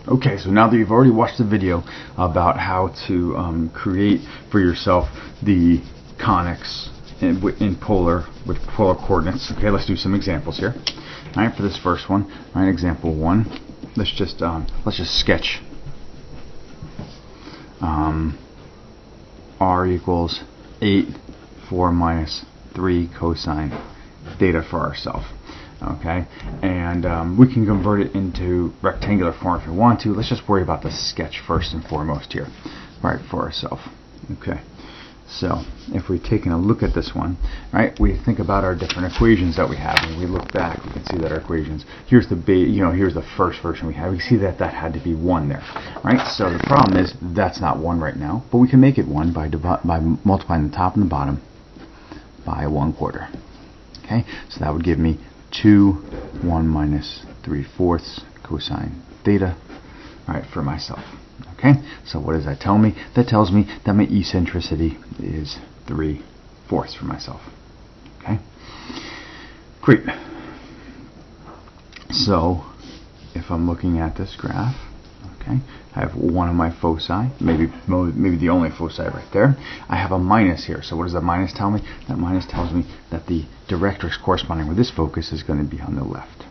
Okay, so now that you've already watched the video about how to create for yourself the conics in polar with polar coordinates, okay, let's do some examples here. All right, for this first one, all right, example 1, let's just sketch r equals 8 4 minus 3 cosine theta for ourselves. Okay, and we can convert it into rectangular form if we want to. Let's just worry about the sketch first and foremost here, right, for ourselves. Okay, so if we've taken a look at this one, right, we think about our different equations that we have, and we look back, we can see that our equations, here's the here's the first version we have. We see that that had to be 1 there, right? So the problem is that's not 1 right now, but we can make it 1 by multiplying the top and the bottom by 1/4. Okay, so that would give me 2 1 minus 3/4 cosine theta, right, for myself. Okay, so what does that tell me? That tells me that my eccentricity is 3/4 for myself. Okay, great. So if I'm looking at this graph, okay, I have one of my foci, maybe the only foci right there. I have a minus here. So what does that minus tell me? That minus tells me that the directrix corresponding with this focus is going to be on the left.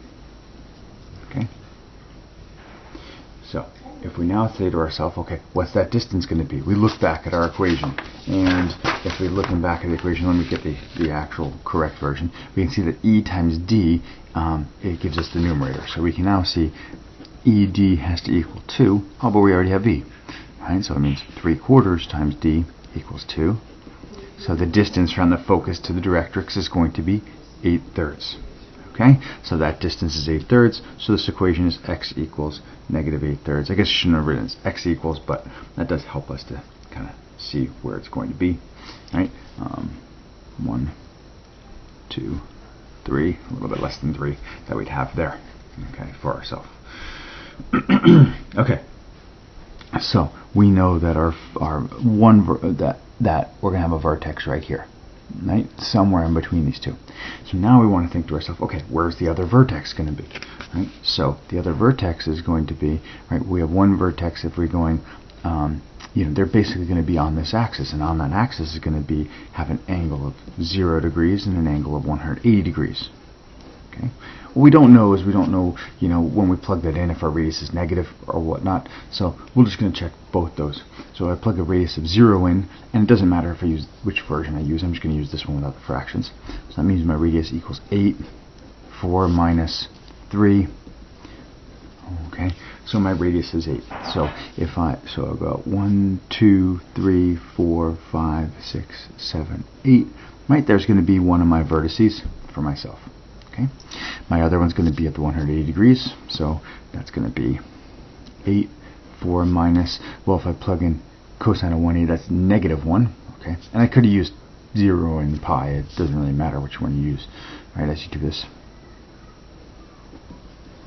Okay. So if we now say to ourselves, okay, what's that distance going to be? We look back at our equation, and if we're looking back at the equation, let me get the actual correct version. We can see that E times D, it gives us the numerator. So we can now see ED has to equal 2, oh, but we already have E, right? So it means 3/4 times D equals 2. So the distance from the focus to the directrix is going to be 8/3. Okay, so that distance is 8/3. So this equation is x equals negative 8/3. I guess I shouldn't have written x equals, but that does help us to kind of see where it's going to be. Right? 1, 2, 3, a little bit less than 3 that we'd have there. Okay, for ourselves. Okay, so we know that our that we're gonna have a vertex right here, right, somewhere in between these two. So now we want to think to ourselves, okay, where's the other vertex going to be? Right. So the other vertex is going to be, right, we have one vertex. If we're going, they're basically going to be on this axis, and on that axis is going to have an angle of 0 degrees and an angle of 180 degrees. Okay. What we don't know is when we plug that in if our radius is negative or whatnot. So we're just going to check both those. So I plug a radius of 0 in, and it doesn't matter if I use which version I use. I'm just going to use this one without the fractions. So that means my radius equals 8 4 minus 3. Okay. So my radius is 8. So I'll go 1 2 3 4 5 6 7 8. Right, there's going to be one of my vertices for myself. Okay. My other one's going to be at the 180 degrees, so that's going to be 8 4 minus, well, if I plug in cosine of 180, that's negative 1. Okay, and I could have used 0 and pi. It doesn't really matter which one you use. All right, as you do this,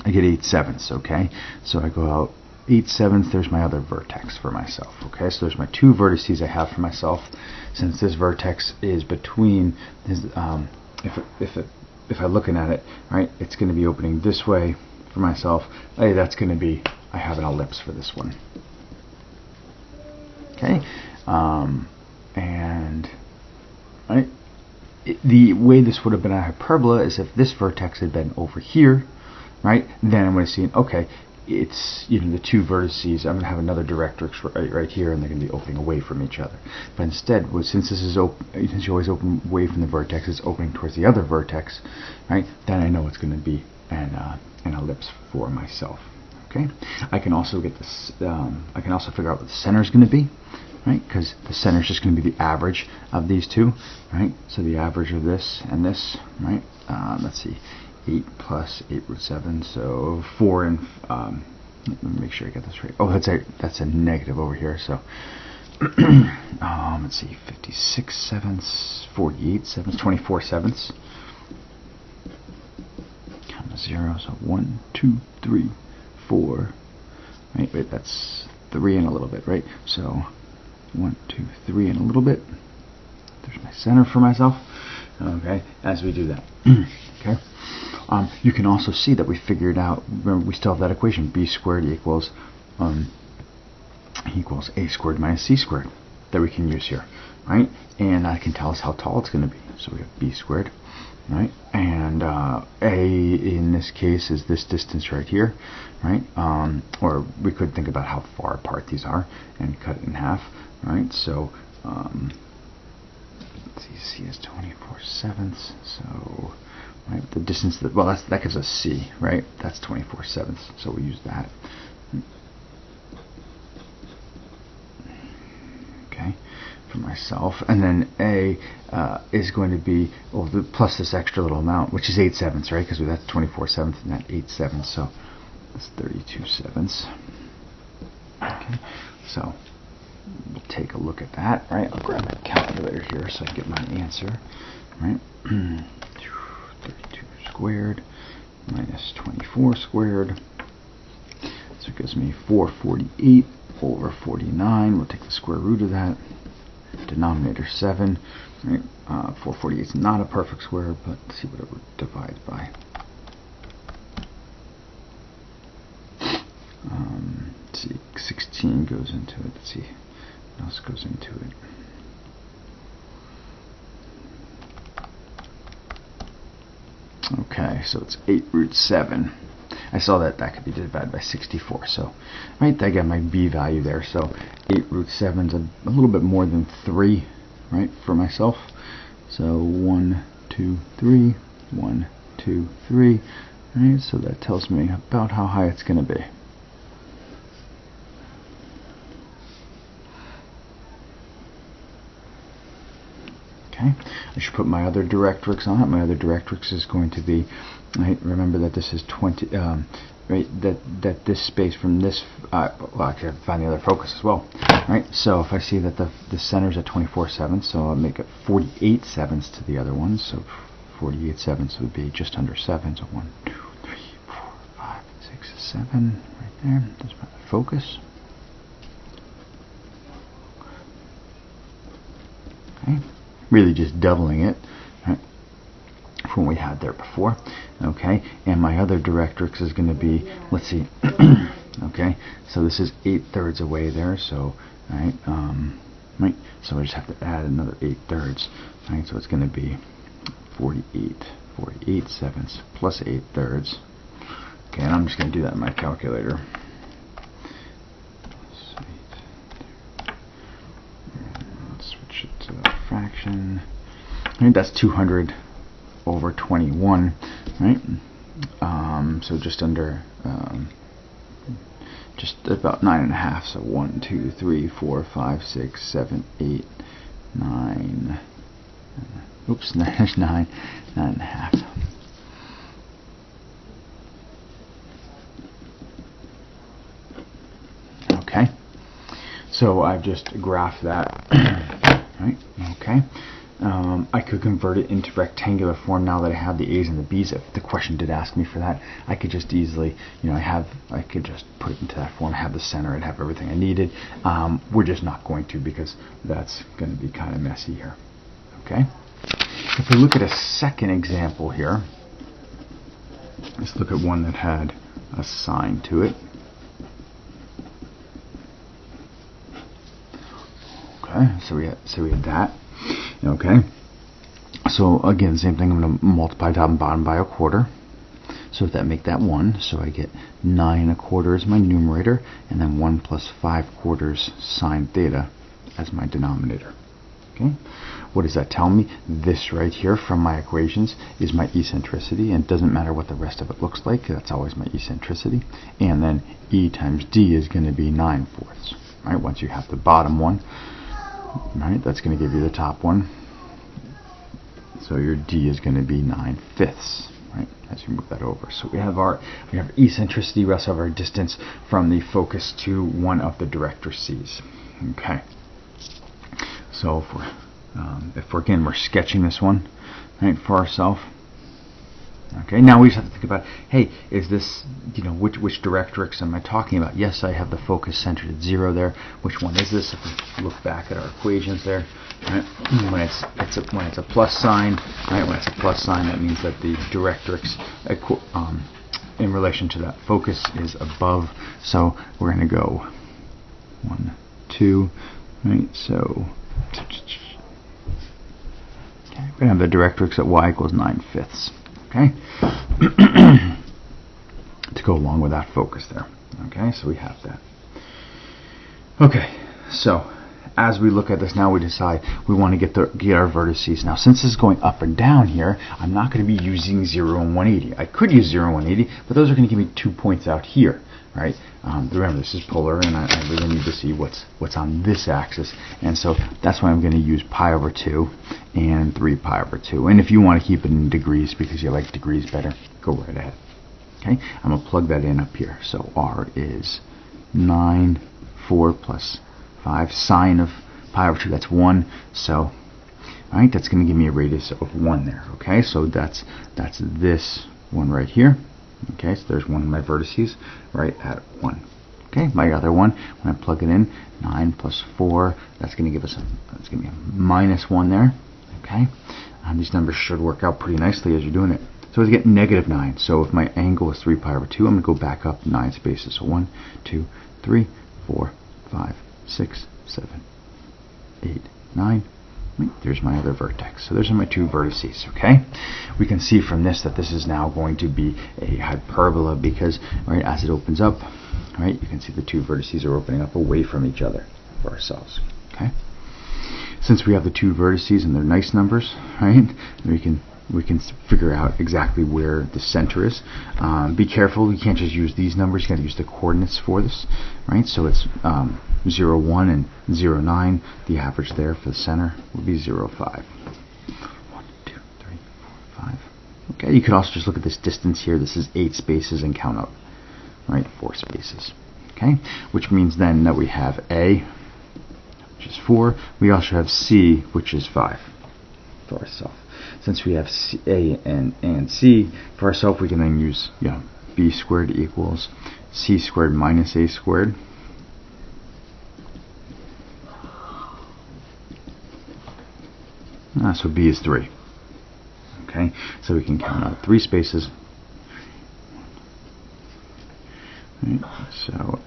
I get 8/7. Okay, so I go out 8/7. There's my other vertex for myself. Okay, so there's my two vertices I have for myself. Since this vertex is between this, if I'm looking at it, right, it's going to be opening this way for myself. Hey, that's going to be, I have an ellipse for this one. Okay, and right, the way this would have been a hyperbola is if this vertex had been over here, right, then I'm going to see, okay, it's, the two vertices, I'm going to have another directrix right here, and they're going to be opening away from each other. But instead, since this is since you always open away from the vertex, it's opening towards the other vertex, right? Then I know it's going to be an ellipse for myself. Okay. I can also get this. I can also figure out what the center is going to be, right? Because the center is just going to be the average of these two, right? So the average of this and this, right? Let's see. 8 plus 8/7, so 4 and let me make sure I get this right. Oh, that's a negative over here. So let's see, 56/7, 48/7, 24/7. Count to 0. So 1, 2, 3, 4. Right, wait, that's 3 and a little bit, right? So 1, 2, 3 and a little bit. There's my center for myself. Okay, as we do that. Okay. You can also see that we figured out, remember, we still have that equation, b squared equals equals a squared minus c squared that we can use here, right? And that can tell us how tall it's going to be. So we have b squared, right? And a in this case is this distance right here, right? Or we could think about how far apart these are and cut it in half, right? So let's see, c is 24/7, so right, the distance that, well, that gives us c, right? That's 24/7, so we use that. Okay, for myself, and then a is going to be, well, plus this extra little amount, which is 8/7, right? Because that's 24/7 and that 8/7, so that's 32/7. Okay, so we'll take a look at that, right? I'll grab my calculator here so I get my answer, right? 32 squared minus 24 squared, so it gives me 448 over 49. We'll take the square root of that. Denominator 7, right? 448 is not a perfect square, but let's see what it would divide by. Let's see, 16 goes into it. Let's see what else goes into it. Okay, so it's 8√7. I saw that could be divided by 64. So, right, I got my b value there. So 8√7 is a little bit more than 3, right, for myself. So 1, 2, 3, 1, 2, 3. Right, so that tells me about how high it's going to be. Okay, I should put my other directrix on it. My other directrix is going to be, right, remember that this is 20, right, that this space from this, well, actually I have to find the other focus as well, right? So if I see that the center is at 24/7, so I'll make it 48/7 to the other one, so 48/7 would be just under 7, so 1, 2, 3, 4, 5, 6, 7, right there, that's my focus. Okay. Really just doubling it, right, from what we had there before. Okay, and my other directrix is going to be, let's see, okay, so this is 8/3 away there, so, right, right, so I just have to add another 8/3, right, so it's going to be 48/7 plus 8/3. Okay, and I'm just going to do that in my calculator. Switch it to a fraction. I think that's 200 over 21, right? So just under, just about 9.5. So 1, 2, 3, 4, 5, 6, 7, 8, 9. Oops, there's 9.5. Okay, so I've just graphed that. Right, okay. I could convert it into rectangular form now that I have the A's and the B's. If the question did ask me for that, I could just easily, you know, I could just put it into that form, have the center, and have everything I needed. We're just not going to, because that's going to be kind of messy here. Okay. If we look at a second example here, let's look at one that had a sign to it. Okay, so we had that. Okay, so again, same thing. I'm going to multiply top and bottom by a quarter. So if that make that 1, so I get 9/4 as my numerator, and then 1 plus 5/4 sine theta as my denominator. Okay, what does that tell me? This right here from my equations is my eccentricity, and it doesn't matter what the rest of it looks like. That's always my eccentricity. And then E times D is going to be 9/4. Right, once you have the bottom one. Right, that's going to give you the top one. So your D is going to be 9/5, right, as you move that over. So we have eccentricity, we also have our distance from the focus to one of the directrices. Okay. So if we're sketching this one, right, for ourselves. Okay, now we just have to think about, hey, is this, you know, which directrix am I talking about? Yes, I have the focus centered at 0 there. Which one is this? If we look back at our equations there, right, when it's a plus sign, right, when it's a plus sign, that means that the directrix in relation to that. Focus is above, so we're going to go 1, 2, right? So okay, we're going to have the directrix at y equals 9/5. Okay, to go along with that focus there. Okay, so we have that. Okay, so as we look at this now, we decide we want to get our vertices. Now, since this is going up and down here, I'm not going to be using 0 and 180. I could use 0 and 180, but those are going to give me 2 points out here, right? Remember, this is polar, and I really need to see what's on this axis, and so that's why I'm going to use pi over 2 and 3 pi over 2. And if you want to keep it in degrees because you like degrees better, go right ahead. Okay, I'm going to plug that in up here. So r is 9, 4 plus 5 sine of pi over 2, that's 1. So, alright, that's going to give me a radius of 1 there. Okay, so that's this one right here. Okay, so there's one of my vertices right at 1. Okay, my other one, when I plug it in, 9 plus 4, that's going to give us that's going to be a minus 1 there. Okay, these numbers should work out pretty nicely as you're doing it. So we get -9. So if my angle is 3 pi over 2, I'm going to go back up 9 spaces. So 1, 2, 3, 4, 5, 6, 7, 8, 9. There's my other vertex. So those are my 2 vertices. Okay, we can see from this that this is now going to be a hyperbola because, right, as it opens up, right, you can see the 2 vertices are opening up away from each other for ourselves. Okay, since we have the 2 vertices and they're nice numbers, right, we can figure out exactly where the center is. Be careful, you can't just use these numbers, you got to use the coordinates for this, right? So it's 0, 1 and 0, 9. The average there for the center will be 0, 5. 1, 2, 3, 4, 5. Okay, you could also just look at this distance here. This is 8 spaces and count up, right? 4 spaces. Okay, which means then that we have A, which is 4. We also have C, which is 5 for ourselves. Since we have C, A and C for ourselves, we can then use B squared equals C squared minus A squared. So B is 3. Okay, so we can count out 3 spaces. Right, so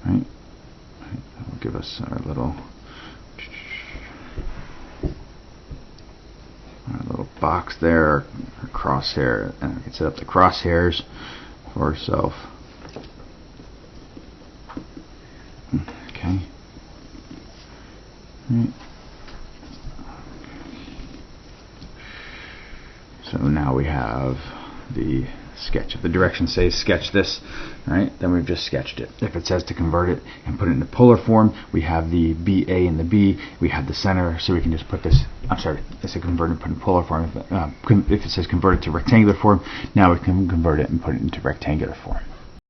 right, that will give us our little box there, our crosshair, and we can set up the crosshairs for ourselves. Okay. Right. So now we have the sketch. If the directions say sketch this, right, then we've just sketched it. If it says to convert it and put it into polar form, we have the BA and the B, we have the center, so we can just put this, I'm sorry, it's a convert and put in polar form. If it says convert it to rectangular form, now we can convert it and put it into rectangular form.